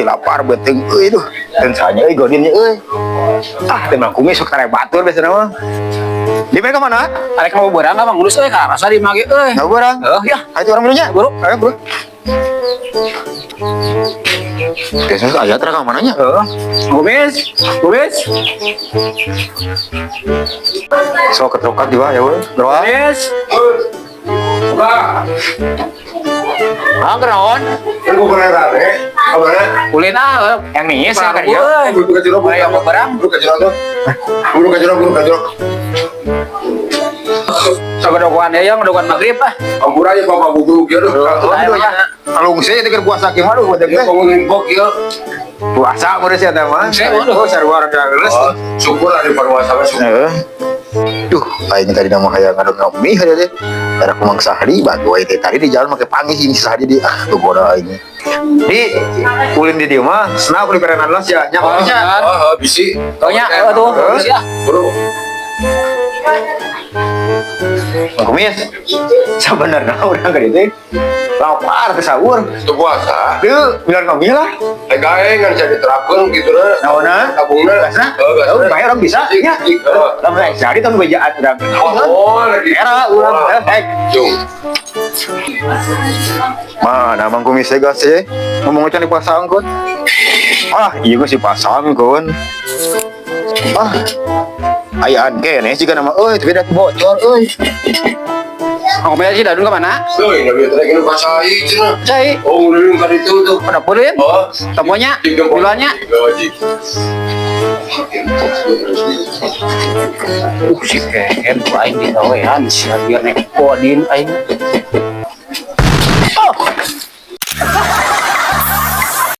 lapar beteng tuh tensanya godinnya temang kumis sok tarik batur biasanya mah di mana kemana? Tarik mau berang nggak bang? Urus kak rasa di mage Nggak barang? Ya Itu orang dulunya bro, ayo bro. Biasanya ayat rekam mananya? Gomez So ketrokat juga ya bro. Gomez Kenaon? Aku pernah rame, kabarnya. Kulin yang nih saya kerja. Buru kajero, Ayo mau berang? buru kajero tuh. Buru kajero. Coba dokuan ya yang dokuan maghrib Ampura aja bapak buru gitu. Kalau saya dengan puasa gimana buat Dia ngomongin bok ya. puasa udah sih ada mah. Oh sarwa ada geus. Syukur ada perwasa syukur. Duh, kayaknya tadi nama kayak ngadon mie aja deh. Ada kumang sahri bantu aja tadi di jalan pakai panggil sih sahri di tuh bodoh ini. Di kulin di dia mah, senang kulit perenan las ya. Nyamannya. Bisi. Taunya tuh ya. Bro. Kumis. Sebenarnya udah gak itu. Lapar ke sahur. Itu puasa. Duh, bilang kami lah. Gaeng kan jadi terapkan gitu na. Naona? Tabungna. Gasna? Oh, bayar orang bisa. Ya. Lamun jadi tahun bejaan udah. Oh, lagi. Era ulang baik. Jung. Mana mang kumis saya gas ya. Ngomong di pasang kon. Iya gue si pasang kon. Ayaan kene jika nama tapi dah bocor Gomez sih dadun kemana? Tuh, ini biar lagi pasai cina. Cai Oh, udah kan itu tuh. pada pulin Oh, temunya bulannya wajib. si keken lain di kawean si biar nek kodin aing